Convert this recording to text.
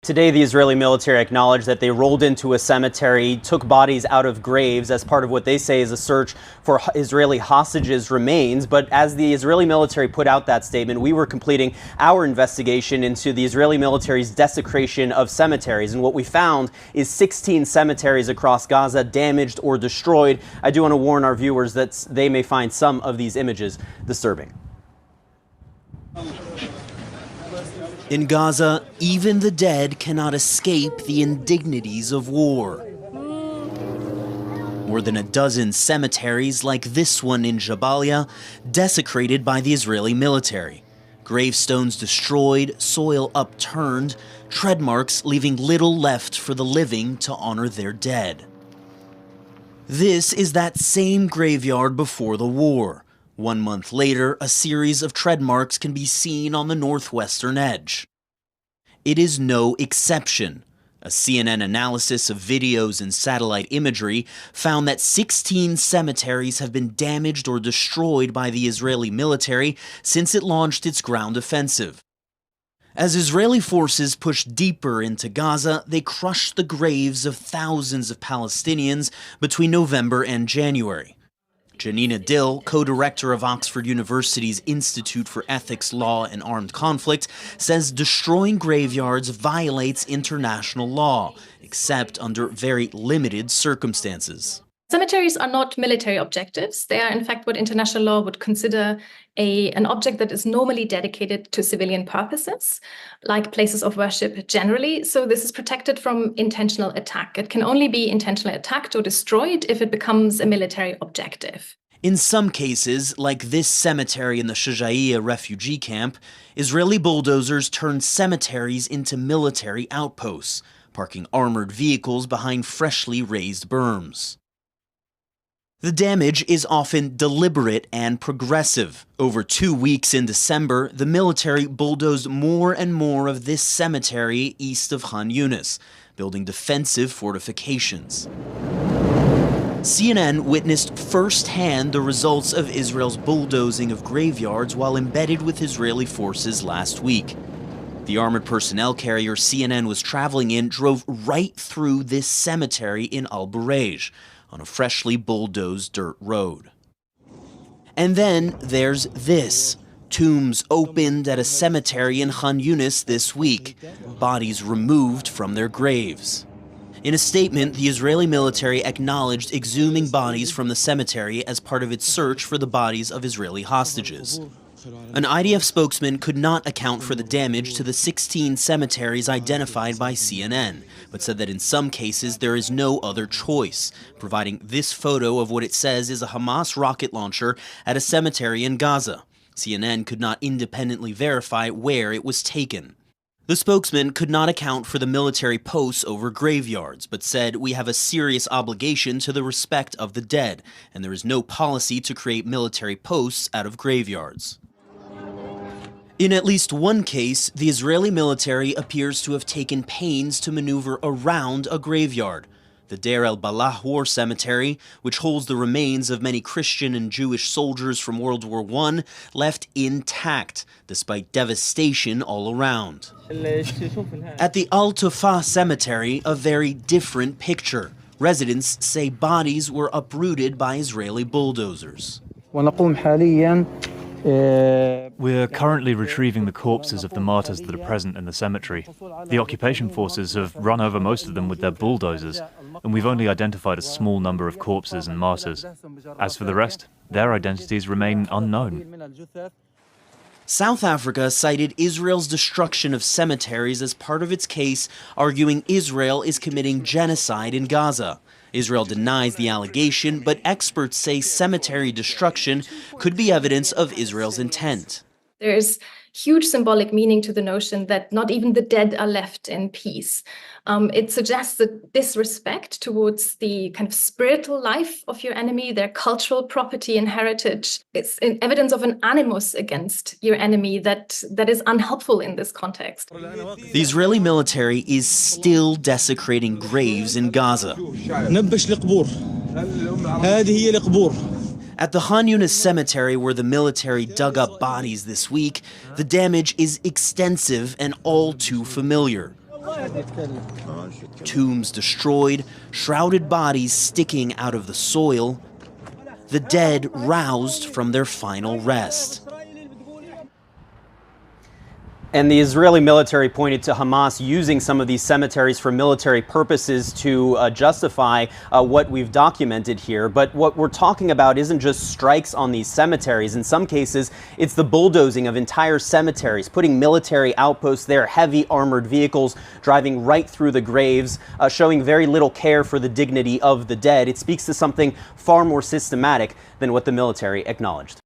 Today, the Israeli military acknowledged that they rolled into a cemetery, took bodies out of graves as part of what they say is a search for Israeli hostages' remains. But as the Israeli military put out that statement, we were completing our investigation into the Israeli military's desecration of cemeteries. And what we found is 16 cemeteries across Gaza damaged or destroyed. I do want to warn our viewers that they may find some of these images disturbing. In Gaza, even the dead cannot escape the indignities of war. More than a dozen cemeteries like this one in Jabalia, desecrated by the Israeli military. Gravestones destroyed, soil upturned, tread marks leaving little left for the living to honor their dead. This is that same graveyard before the war. 1 month later, a series of tread marks can be seen on the northwestern edge. It is no exception. A CNN analysis of videos and satellite imagery found that 16 cemeteries have been damaged or destroyed by the Israeli military since it launched its ground offensive. As Israeli forces pushed deeper into Gaza, they crushed the graves of thousands of Palestinians between November and January. Janina Dill, co-director of Oxford University's Institute for Ethics, Law and Armed Conflict, says destroying graveyards violates international law, except under very limited circumstances. Cemeteries are not military objectives. They are, in fact, what international law would consider an object that is normally dedicated to civilian purposes, like places of worship generally. So this is protected from intentional attack. It can only be intentionally attacked or destroyed if it becomes a military objective. In some cases, like this cemetery in the Shujaiya refugee camp, Israeli bulldozers turned cemeteries into military outposts, parking armored vehicles behind freshly raised berms. The damage is often deliberate and progressive. Over 2 weeks in December, the military bulldozed more and more of this cemetery east of Khan Yunis, building defensive fortifications. CNN witnessed firsthand the results of Israel's bulldozing of graveyards while embedded with Israeli forces last week. The armored personnel carrier CNN was traveling in drove right through this cemetery in Al-Burej, on a freshly bulldozed dirt road. And then there's this. Tombs opened at a cemetery in Khan Yunis this week, bodies removed from their graves. In a statement, the Israeli military acknowledged exhuming bodies from the cemetery as part of its search for the bodies of Israeli hostages. An IDF spokesman could not account for the damage to the 16 cemeteries identified by CNN, but said that in some cases there is no other choice, providing this photo of what it says is a Hamas rocket launcher at a cemetery in Gaza. CNN could not independently verify where it was taken. The spokesman could not account for the military posts over graveyards, but said, "We have a serious obligation to the respect of the dead, and there is no policy to create military posts out of graveyards." In at least one case, the Israeli military appears to have taken pains to maneuver around a graveyard. The Deir el-Balah War Cemetery, which holds the remains of many Christian and Jewish soldiers from World War I, left intact, despite devastation all around. At the Al-Tufa Cemetery, a very different picture. Residents say bodies were uprooted by Israeli bulldozers. We're currently retrieving the corpses of the martyrs that are present in the cemetery. The occupation forces have run over most of them with their bulldozers, and we've only identified a small number of corpses and martyrs. As for the rest, their identities remain unknown. South Africa cited Israel's destruction of cemeteries as part of its case, arguing Israel is committing genocide in Gaza. Israel denies the allegation, but experts say cemetery destruction could be evidence of Israel's intent. There's huge symbolic meaning to the notion that not even the dead are left in peace. It suggests that disrespect towards the kind of spiritual life of your enemy, their cultural property and heritage, it's an evidence of an animus against your enemy that is unhelpful in this context. The Israeli military is still desecrating graves in Gaza. At the Khan Yunis cemetery, where the military dug up bodies this week, the damage is extensive and all too familiar. Tombs destroyed, shrouded bodies sticking out of the soil, the dead roused from their final rest. And the Israeli military pointed to Hamas using some of these cemeteries for military purposes to justify what we've documented here. But what we're talking about isn't just strikes on these cemeteries. In some cases, it's the bulldozing of entire cemeteries, putting military outposts there, heavy armored vehicles driving right through the graves, showing very little care for the dignity of the dead. It speaks to something far more systematic than what the military acknowledged.